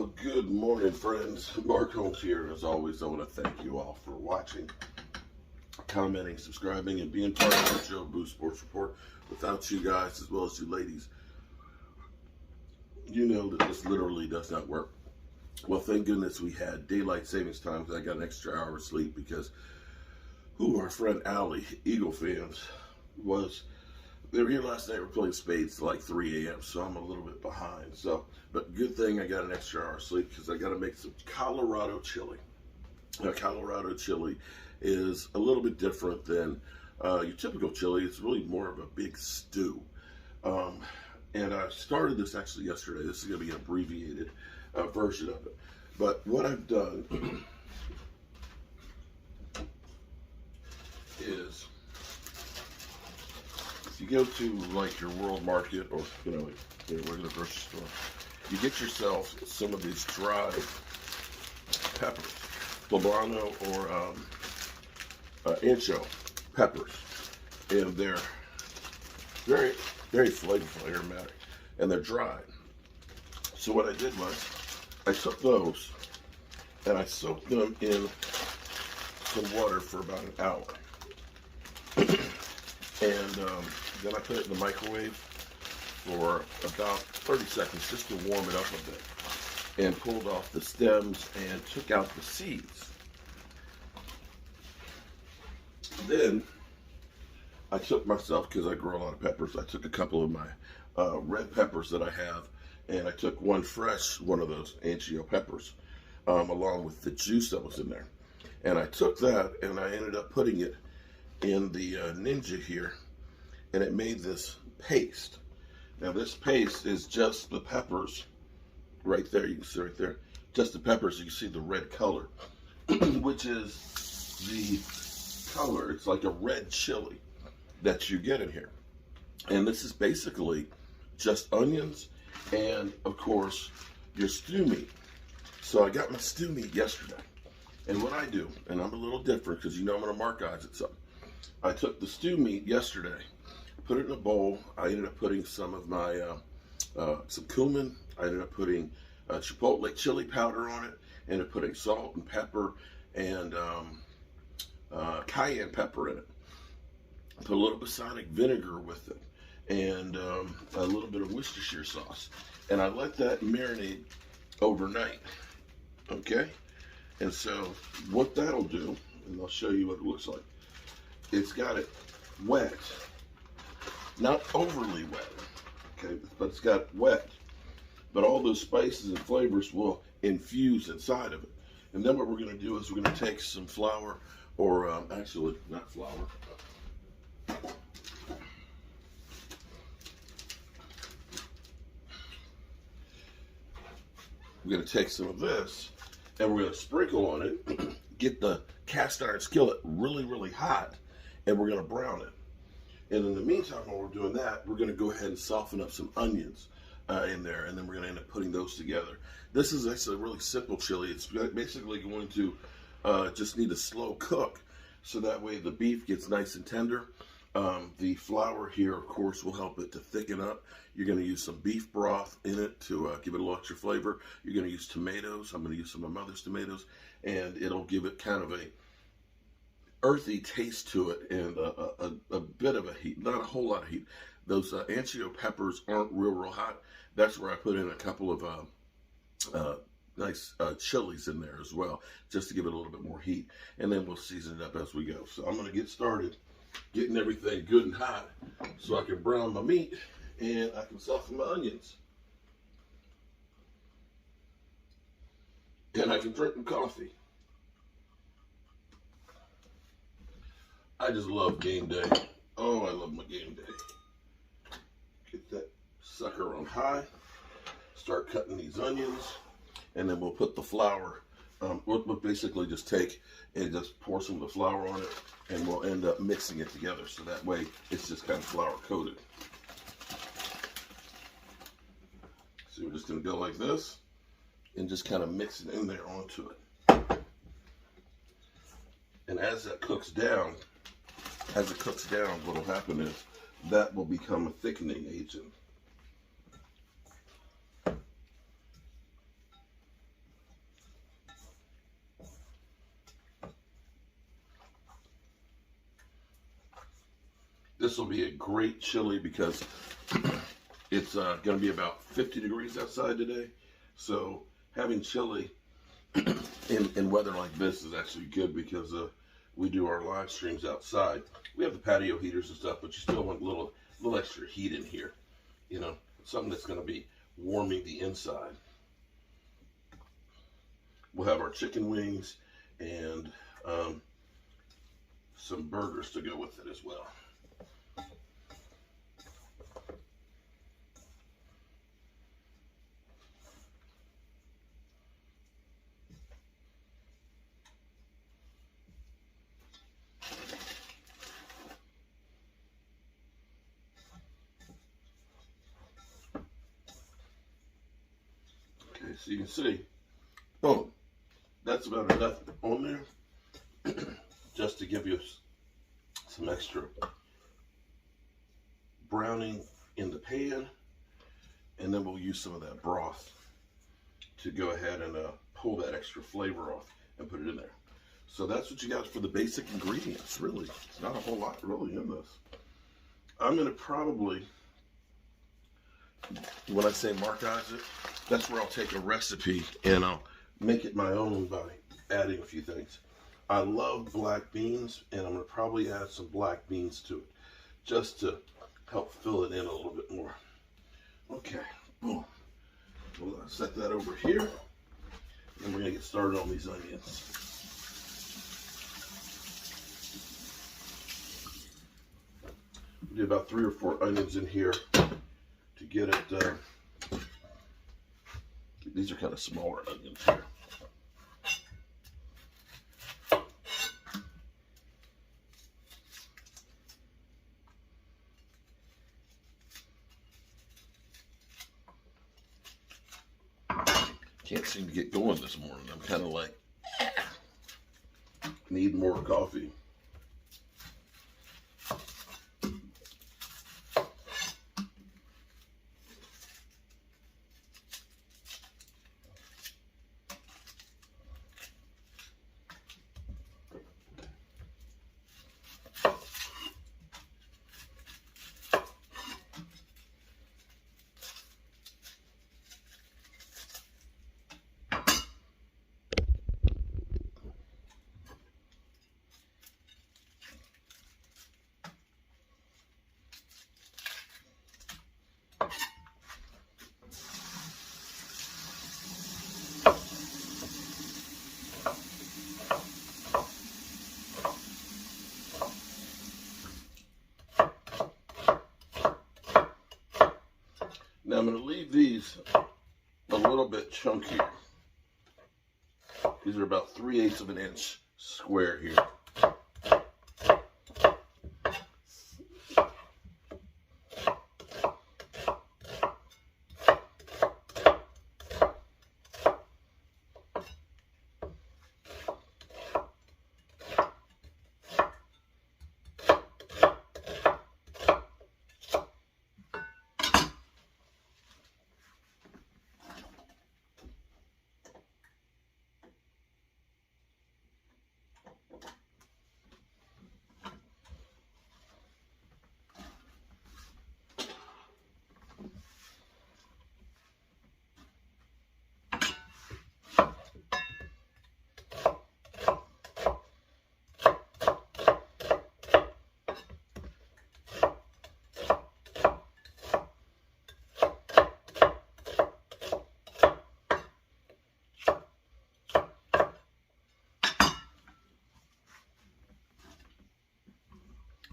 Well, good morning, friends. Mark Holmes here. As always, I want to thank you all for watching, commenting, subscribing, and being part of the Joe Boo Sports Report. Without you guys, as well as you ladies, you know that this literally does not work. Well, thank goodness we had daylight savings time because I got an extra hour of sleep because our friend Allie, Eagle fans, they were here last night. We're playing spades till like 3 a.m., so I'm a little bit behind. But good thing I got an extra hour of sleep because I got to make some Colorado chili. Now, Colorado chili is a little bit different than your typical chili. It's really more of a big stew. And I started this actually yesterday. This is going to be an abbreviated version of it. But what I've done is, if you go to like your World Market or like your regular grocery store, you get yourself some of these dried peppers, poblano or ancho peppers, and they're very, very flavorful, aromatic, and they're dried. So what I did was I took those and I soaked them in some water for about an hour. And then I put it in the microwave for about 30 seconds just to warm it up a bit, and pulled off the stems and took out the seeds. Then I took myself, because I grow a lot of peppers, I took a couple of my red peppers that I have, and I took one of those ancho peppers, along with the juice that was in there. And I took that and I ended up putting it in the Ninja here, and it made this paste. Now this paste is just the peppers right there. You can see right there, just the peppers. You can see the red color, which is the color. It's like a red chili that you get in here. And this is basically just onions and, of course, your stew meat. So I got my stew meat yesterday. And what I do, and I'm a little different because you know I'm going to mark eyes at something. I took the stew meat yesterday, put it in a bowl. I ended up putting some of my, some cumin. I ended up putting chipotle chili powder on it. Ended up putting salt and pepper and cayenne pepper in it. Put a little balsamic vinegar with it, and a little bit of Worcestershire sauce. And I let that marinate overnight, okay? And so what that'll do, and I'll show you what it looks like. It's got it wet, not overly wet, okay? But it's got it wet. But all those spices and flavors will infuse inside of it. And then what we're gonna do is we're gonna take some flour, or actually, not flour, we're going to take some of this and we're going to sprinkle on it, get the cast iron skillet really, really hot, and we're going to brown it. And in the meantime, while we're doing that, we're going to go ahead and soften up some onions in there, and then we're going to end up putting those together. This is actually a really simple chili. It's basically going to just need a slow cook, so that way the beef gets nice and tender. The flour here, of course, will help it to thicken up. You're going to use some beef broth in it to give it a little extra flavor. You're going to use tomatoes. I'm going to use some of my mother's tomatoes, and it'll give it kind of a earthy taste to it, and a bit of a heat, not a whole lot of heat. Those ancho peppers aren't real hot. That's where I put in a couple of nice chilies in there as well, just to give it a little bit more heat, and then we'll season it up as we go. So I'm going to get started getting everything good and hot so I can brown my meat and I can soften my onions. And I can drink my coffee. I just love Gameday. Oh, I love my Gameday. Get that sucker on high. Start cutting these onions. And then we'll put the flour. We'll basically just take and just pour some of the flour on it, and we'll end up mixing it together, so that way it's just kind of flour coated. So we're just going to go like this and just kind of mix it in there onto it. And as that cooks down, what will happen is that will become a thickening agent. This will be a great chili because it's going to be about 50 degrees outside today. So having chili in weather like this is actually good because we do our live streams outside. We have the patio heaters and stuff, but you still want a little extra heat in here. You know, something that's going to be warming the inside. We'll have our chicken wings and some burgers to go with it as well. Okay, so you can see, boom, that's about enough on there just to give you some extra browning in the pan, and then we'll use some of that broth to go ahead and pull that extra flavor off and put it in there. So that's what you got for the basic ingredients, really. It's not a whole lot really in this. I'm going to probably, when I say markize it, that's where I'll take a recipe and I'll make it my own by adding a few things. I love black beans, and I'm going to probably add some black beans to it just to help fill it in a little bit more. Okay, boom. We'll set that over here, and we're going to get started on these onions. We'll do about 3 or 4 onions in here to get it. These are kind of smaller onions here. Can't seem to get going this morning. I'm kind of like, need more coffee. Now I'm going to leave these a little bit chunkier. These are about 3/8 of an inch square here.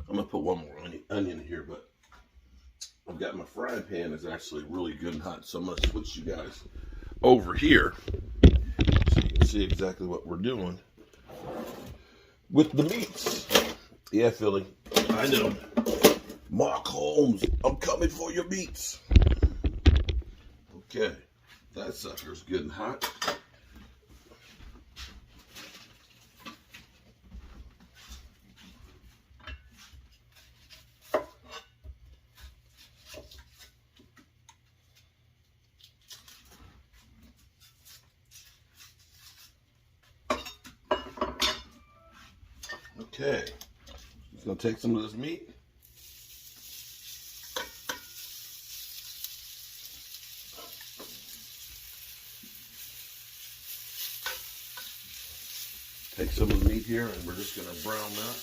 I'm going to put one more onion here, but I've got my frying pan is actually really good and hot, so I'm going to switch you guys over here so you can see exactly what we're doing with the meats. Yeah, Philly, I know. Mark Holmes, I'm coming for your meats. Okay, that sucker's good and hot. Okay, just gonna take some of this meat here, and we're just going to brown that.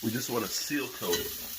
We just want to seal coat it.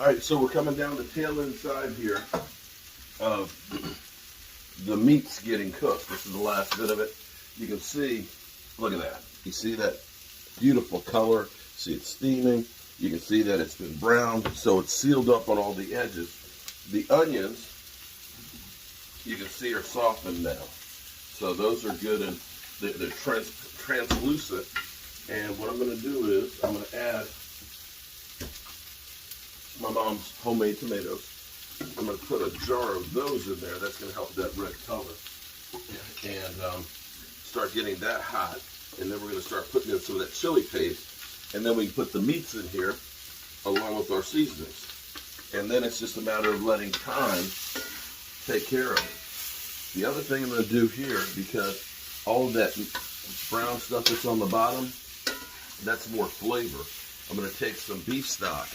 All right, so we're coming down the tail end side here of the meat's getting cooked. This is the last bit of it. You can see, look at that. You see that beautiful color? See it steaming. You can see that it's been browned, so it's sealed up on all the edges. The onions, you can see, are softened now. So those are good, and they're translucent. And what I'm going to do is I'm going to add my mom's homemade tomatoes. I'm going to put a jar of those in there. That's going to help that red color. And start getting that hot. And then we're going to start putting in some of that chili paste. And then we can put the meats in here along with our seasonings. And then it's just a matter of letting time take care of it. The other thing I'm going to do here, because all of that brown stuff that's on the bottom, that's more flavor. I'm going to take some beef stock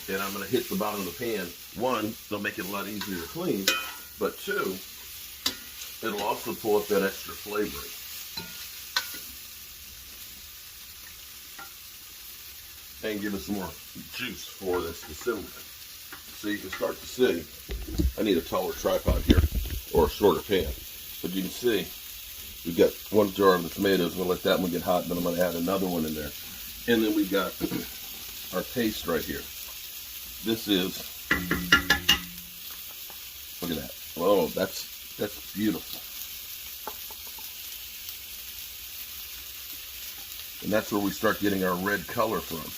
and I'm going to hit the bottom of the pan. One, it'll make it a lot easier to clean, but two, it'll also pull up that extra flavoring. And give us some more juice for this to simmer. So you can start to see, I need a taller tripod here, or a shorter pan. But you can see, we've got one jar of the tomatoes. We'll let that one get hot, but I'm going to add another one in there. And then we've got our paste right here. This is, look at that. Oh, that's beautiful. And that's where we start getting our red color from.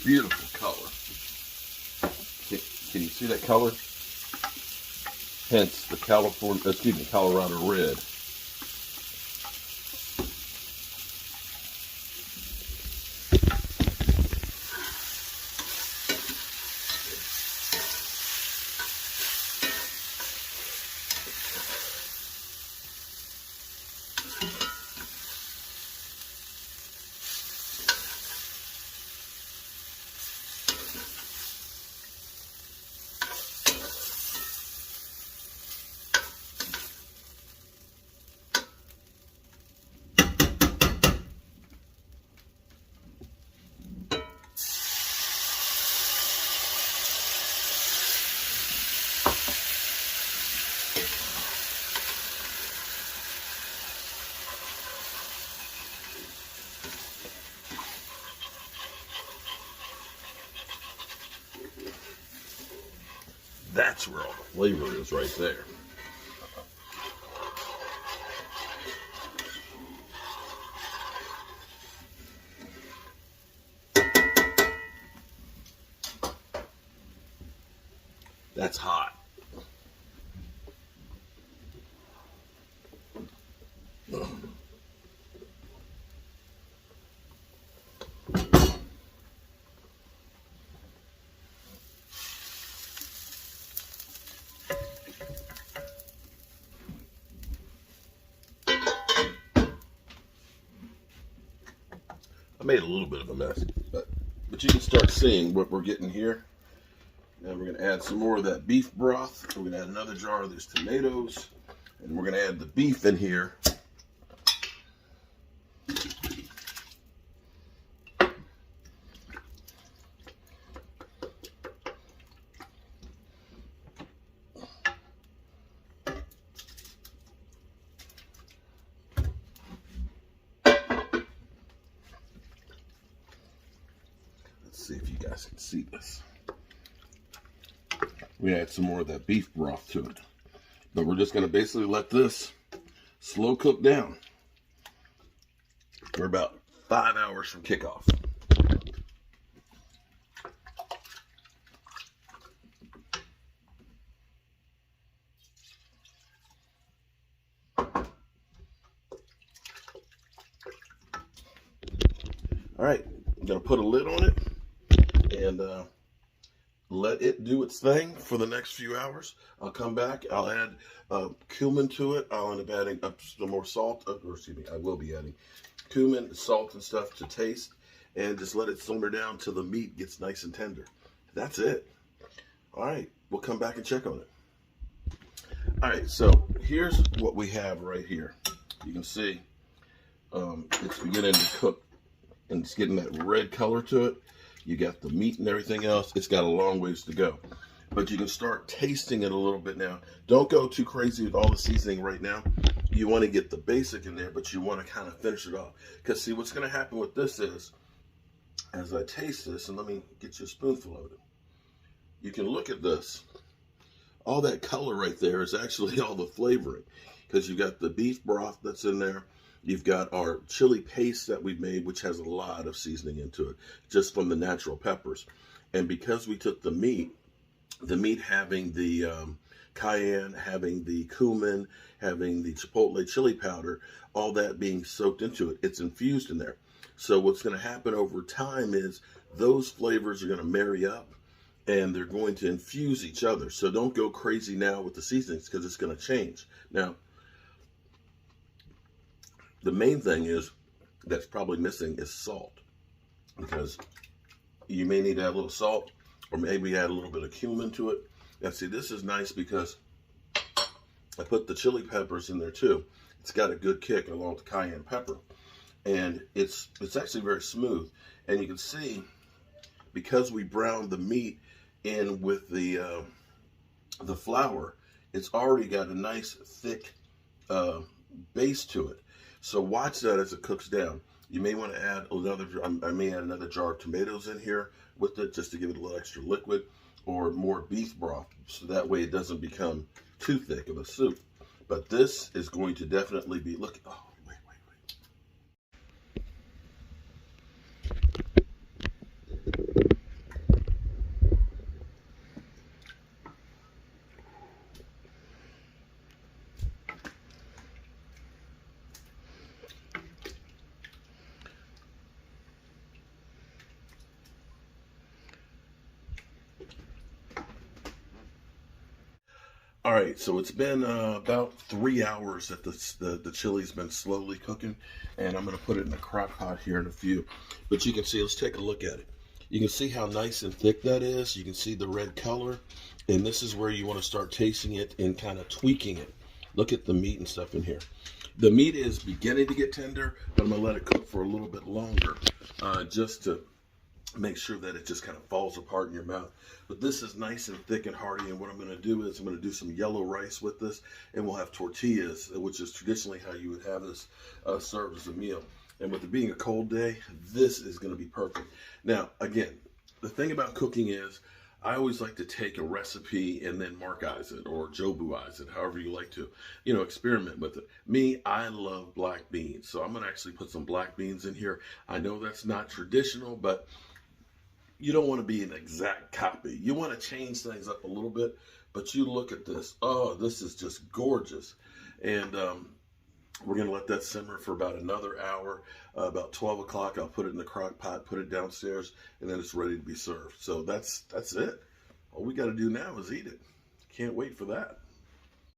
Beautiful color. Can you see that color? Hence the Colorado red. That's where all the flavor is, right there. That's hot. I made a little bit of a mess, but you can start seeing what we're getting here. Now we're going to add some more of that beef broth. We're going to add another jar of these tomatoes, and we're going to add the beef in here. See if you guys can see this. We add some more of that beef broth to it. But we're just going to basically let this slow cook down. We're about 5 hours from kickoff. All right, I'm going to put a lid on it and let it do its thing for the next few hours. I'll come back. I'll add cumin to it. I'll end up adding some more salt. I will be adding cumin, salt, and stuff to taste, and just let it simmer down till the meat gets nice and tender. That's it. All right, we'll come back and check on it. All right, so here's what we have right here. You can see it's beginning to cook and it's getting that red color to it. You got the meat and everything else. It's got a long ways to go. But you can start tasting it a little bit now. Don't go too crazy with all the seasoning right now. You want to get the basic in there, but you want to kind of finish it off. Because see, what's going to happen with this is, as I taste this, and let me get you a spoonful of it. You can look at this. All that color right there is actually all the flavoring. Because you've got the beef broth that's in there. You've got our chili paste that we've made, which has a lot of seasoning into it, just from the natural peppers. And because we took the meat having the cayenne, having the cumin, having the chipotle chili powder, all that being soaked into it, it's infused in there. So what's going to happen over time is those flavors are going to marry up and they're going to infuse each other. So don't go crazy now with the seasonings because it's going to change. Now, the main thing is that's probably missing is salt, because you may need to add a little salt or maybe add a little bit of cumin to it. Now see, this is nice because I put the chili peppers in there too. It's got a good kick along with the cayenne pepper, and it's actually very smooth. And you can see, because we browned the meat in with the flour, it's already got a nice thick base to it. So watch that as it cooks down. You may want to add another, I may add another jar of tomatoes in here with it just to give it a little extra liquid, or more beef broth, so that way it doesn't become too thick of a soup. But this is going to definitely be, look, oh, wait. All right, so it's been about 3 hours that the chili's been slowly cooking, and I'm going to put it in a crock pot here in a few. But you can see, let's take a look at it. You can see how nice and thick that is. You can see the red color, and this is where you want to start tasting it and kind of tweaking it. Look at the meat and stuff in here. The meat is beginning to get tender, but I'm going to let it cook for a little bit longer just to make sure that it just kind of falls apart in your mouth. But this is nice and thick and hearty, and what I'm going to do is I'm going to do some yellow rice with this, and we'll have tortillas, which is traditionally how you would have this served as a meal. And with it being a cold day, this is going to be perfect. Now, again, the thing about cooking is I always like to take a recipe and then Markize it or Jobuize it, however you like to, experiment with it. Me, I love black beans, so I'm going to actually put some black beans in here. I know that's not traditional, but you don't want to be an exact copy. You want to change things up a little bit, but you look at this. Oh, this is just gorgeous. And we're going to let that simmer for about another hour. About 12 o'clock, I'll put it in the crock pot, put it downstairs, and then it's ready to be served. So that's it. All we got to do now is eat it. Can't wait for that.